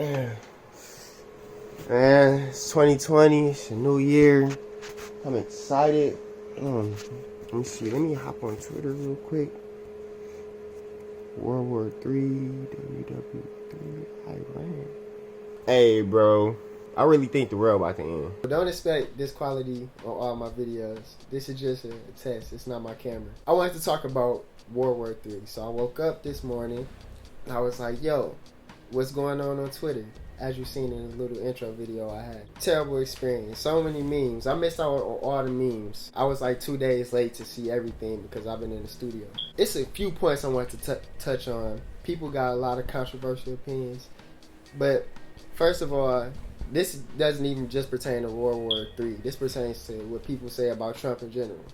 Man, it's 2020. It's a new year. I'm excited. Let me see. Let me hop on Twitter real quick. WW3, WW3, Iran. Hey, bro. I really think the world about to end. Don't expect this quality on all my videos. This is just a test. It's not my camera. I wanted to talk about WW3. So I woke up this morning and I was like, yo, what's going on Twitter? As you've seen in the little intro video I had. Terrible experience. So many memes. I missed out on all the memes. I was like 2 days late to see everything because I've been in the studio. It's a few points I want to touch on. People got a lot of controversial opinions. But first of all, this doesn't even just pertain to WW3. This pertains to what people say about Trump in general.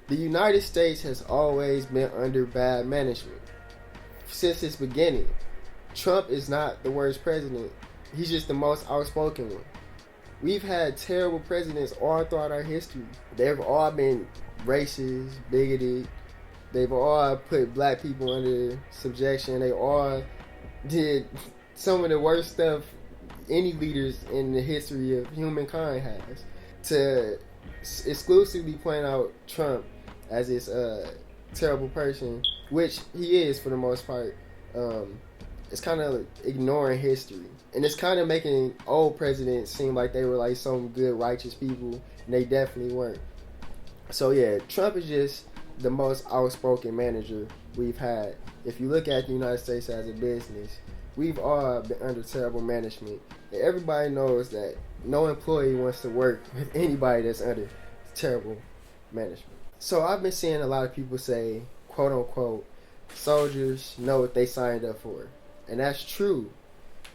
The United States has always been under bad management since its beginning. Trump is not the worst president. He's just the most outspoken one. We've had terrible presidents all throughout our history. They've all been racist, bigoted. They've all put black people under subjection. They all did some of the worst stuff any leaders in the history of humankind has. To exclusively point out Trump as this terrible person, which he is for the most part, it's kind of ignoring history. And it's kind of making old presidents seem like they were like some good, righteous people, and they definitely weren't. So yeah, Trump is just the most outspoken manager we've had. If you look at the United States as a business, we've all been under terrible management. And everybody knows that no employee wants to work with anybody that's under terrible management. So I've been seeing a lot of people say, quote unquote, soldiers know what they signed up for. And that's true,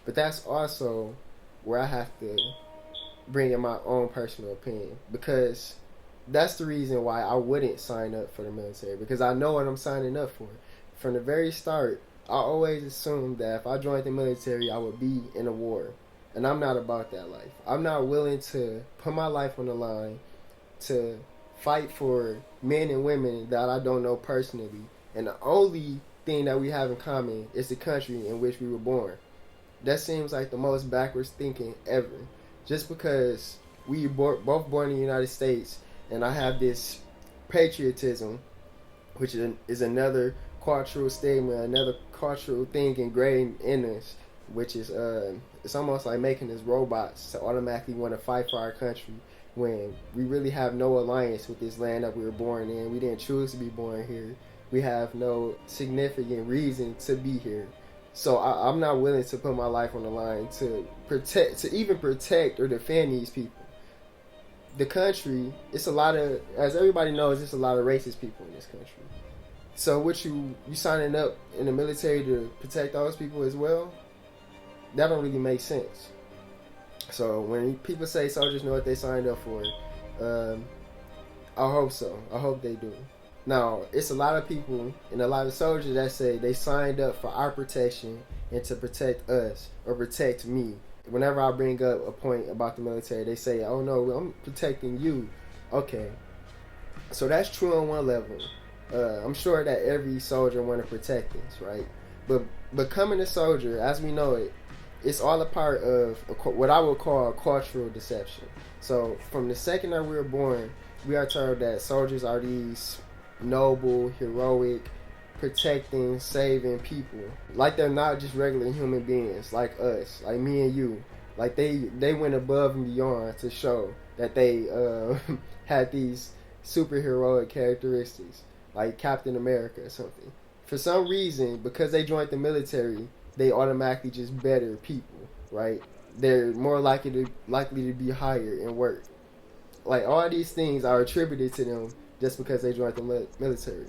but that's also where I have to bring in my own personal opinion, because that's the reason why I wouldn't sign up for the military, because I know what I'm signing up for. From the very start, I always assumed that if I joined the military, I would be in a war, and I'm not about that life. I'm not willing to put my life on the line to fight for men and women that I don't know personally, and the only thing that we have in common is the country in which we were born. That seems like the most backwards thinking ever. Just because we were both born in the United States and I have this patriotism, which is another cultural statement, another cultural thing ingrained in us, which is it's almost like making us robots to automatically want to fight for our country when we really have no alliance with this land that we were born in. We didn't choose to be born here. We have no significant reason to be here. So I'm not willing to put my life on the line to even protect or defend these people. The country, it's a lot of, as everybody knows, it's a lot of racist people in this country. So what you signing up in the military to protect those people as well? That don't really make sense. So when people say soldiers know what they signed up for, I hope so. I hope they do. Now, it's a lot of people and a lot of soldiers that say they signed up for our protection and to protect us or protect me. Whenever I bring up a point about the military, they say, oh no, I'm protecting you. Okay. So that's true on one level. I'm sure that every soldier want to protect us, right? But becoming a soldier, as we know it, it's all a part of what I would call cultural deception. So from the second that we were born, we are told that soldiers are these noble, heroic, protecting, saving people. Like they're not just regular human beings like us, like me and you. Like they went above and beyond to show that they had these superheroic characteristics, like Captain America or something. For some reason, because they joined the military, they automatically just better people, right? They're more likely to be hired and work. Like all these things are attributed to them just because they joined the military.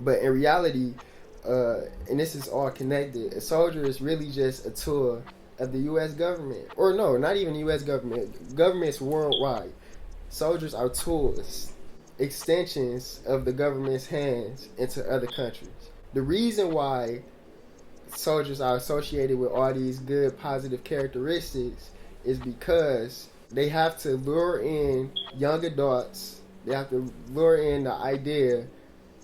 But in reality, and this is all connected, a soldier is really just a tool of the U.S. government. Or no, not even the U.S. government. Governments worldwide. Soldiers are tools, extensions of the government's hands into other countries. The reason why soldiers are associated with all these good, positive characteristics is because they have to lure in young adults. They have to lure in the idea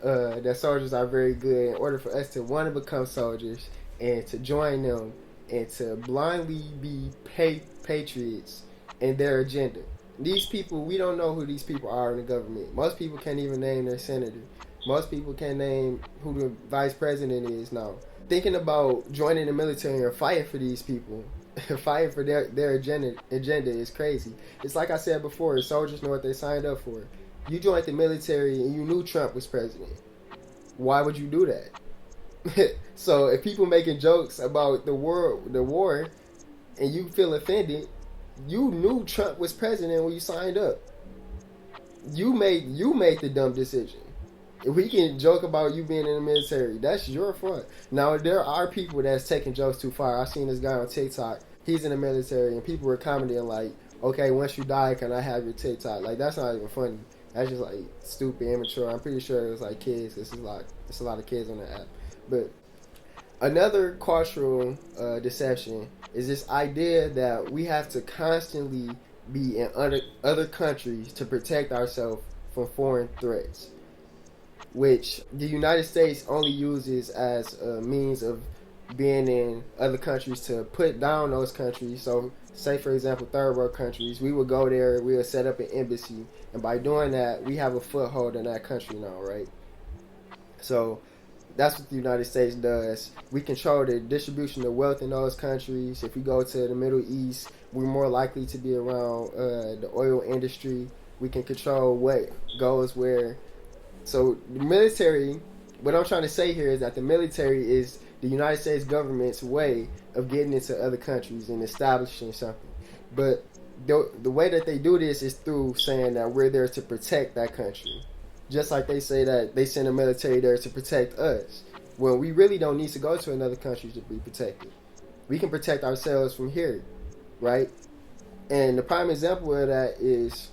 that soldiers are very good in order for us to want to become soldiers and to join them and to blindly be patriots and their agenda. These people, we don't know who these people are in the government. Most people can't even name their senator. Most people can't name who the vice president is now. Thinking about joining the military or fighting for these people, fighting for their agenda is crazy. It's like I said before, soldiers know what they signed up for. You joined the military and you knew Trump was president. Why would you do that? So if people making jokes about the war, and you feel offended, you knew Trump was president when you signed up. You made the dumb decision. If we can joke about you being in the military, that's your fault. Now there are people that's taking jokes too far. I seen this guy on TikTok. He's in the military, and people were commenting like, "Okay, once you die, can I have your TikTok?" Like that's not even funny. That's just like stupid, immature. I'm pretty sure it was like kids. It's a lot of kids on the app. But another cultural deception is this idea that we have to constantly be in other countries to protect ourselves from foreign threats, which the United States only uses as a means of being in other countries to put down those countries. So say for example third world countries, we would go there, we would set up an embassy, and by doing that we have a foothold in that country now, right? So that's what the United States does. We control the distribution of wealth in those countries. If we go to the Middle East, we're more likely to be around the oil industry. We can control what goes where. So the military, what I'm trying to say here is that the military is the United States government's way of getting into other countries and establishing something. But the way that they do this is through saying that we're there to protect that country. Just like they say that they send the military there to protect us. Well, we really don't need to go to another country to be protected. We can protect ourselves from here, right? And the prime example of that is,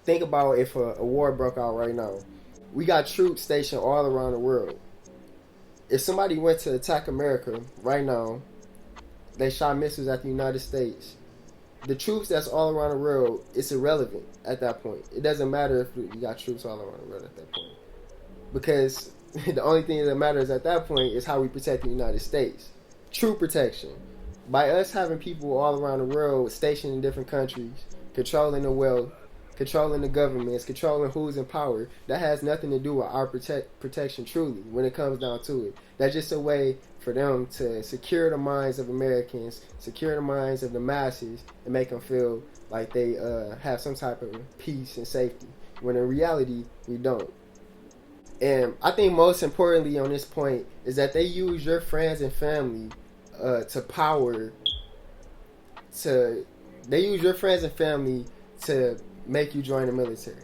think about if a war broke out right now. We got troops stationed all around the world. If somebody went to attack America right now, they shot missiles at the United States. The troops that's all around the world, it's irrelevant at that point. It doesn't matter if you got troops all around the world at that point. Because the only thing that matters at that point is how we protect the United States. True protection. By us having people all around the world stationed in different countries, controlling the wealth, controlling the governments, controlling who's in power, that has nothing to do with our protection truly when it comes down to it. That's just a way for them to secure the minds of Americans, secure the minds of the masses, and make them feel like they have some type of peace and safety, when in reality, we don't. And I think most importantly on this point is that they use your friends and family they use your friends and family to make you join the military.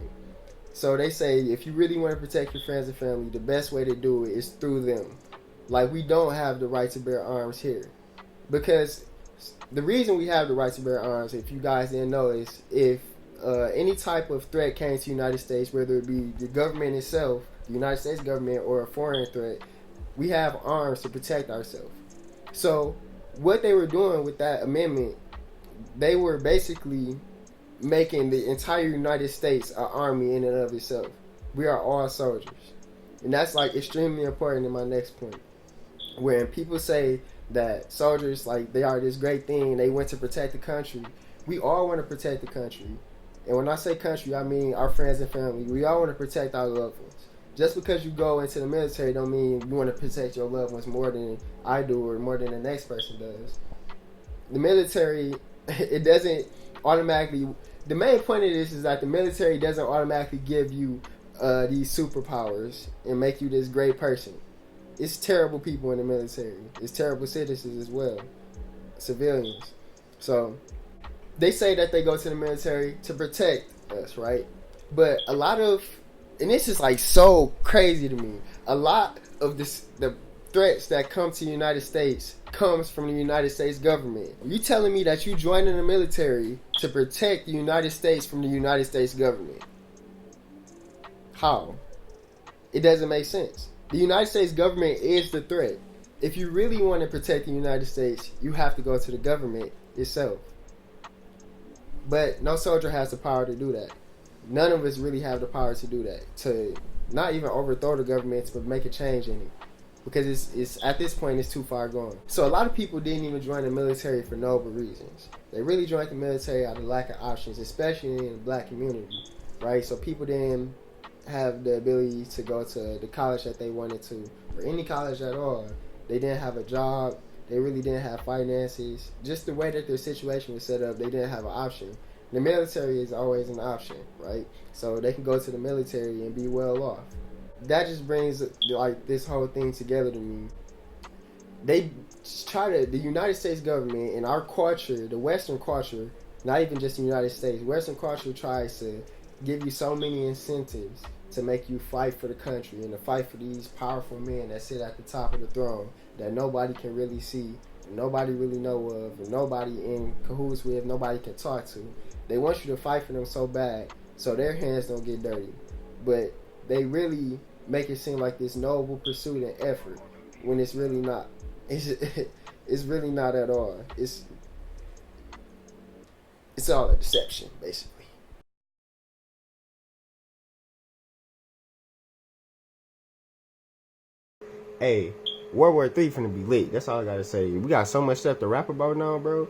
So they say if you really want to protect your friends and family, the best way to do it is through them. Like, we don't have the right to bear arms here. Because the reason we have the right to bear arms, if you guys didn't know, is if any type of threat came to the United States, whether it be the government itself, the United States government, or a foreign threat, we have arms to protect ourselves. So what they were doing with that amendment, they were basically making the entire United States an army in and of itself. We are all soldiers. And that's like extremely important in my next point. When people say that soldiers, like, they are this great thing, they went to protect the country. We all want to protect the country. And when I say country, I mean our friends and family. We all want to protect our loved ones. Just because you go into the military don't mean you want to protect your loved ones more than I do or more than the next person does. The military, it doesn't automatically... The main point of this is that the military doesn't automatically give you these superpowers and make you this great person. It's terrible people in the military. It's terrible citizens as well. Civilians. So, they say that they go to the military to protect us, right? But a lot of... And this is like so crazy to me. A lot of the threats that come to the United States comes from the United States government. You telling me that you joined in the military to protect the United States from the United States government? How? It doesn't make sense. The United States government is the threat. If you really want to protect the United States, you have to go to the government itself. But no soldier has the power to do that. None of us really have the power to do that. To not even overthrow the government, but make a change in it. because it's at this point it's too far gone. So a lot of people didn't even join the military for noble reasons. They really joined the military out of lack of options, especially in the black community, right? So people didn't have the ability to go to the college that they wanted to, or any college at all. They didn't have a job. They really didn't have finances. Just the way that their situation was set up, they didn't have an option. The military is always an option, right? So they can go to the military and be well off. That just brings like this whole thing together to me. They try to, the United States government and our culture, the Western culture, not even just the United States, Western culture tries to give you so many incentives to make you fight for the country and to fight for these powerful men that sit at the top of the throne that nobody can really see, nobody really know of, and nobody in cahoots with, nobody can talk to. They want you to fight for them so bad so their hands don't get dirty. But they really make it seem like this noble pursuit and effort when it's really not. It's really not at all. It's all a deception, basically. Hey, World War III finna be lit. That's all I gotta say. We got so much stuff to rap about now, bro.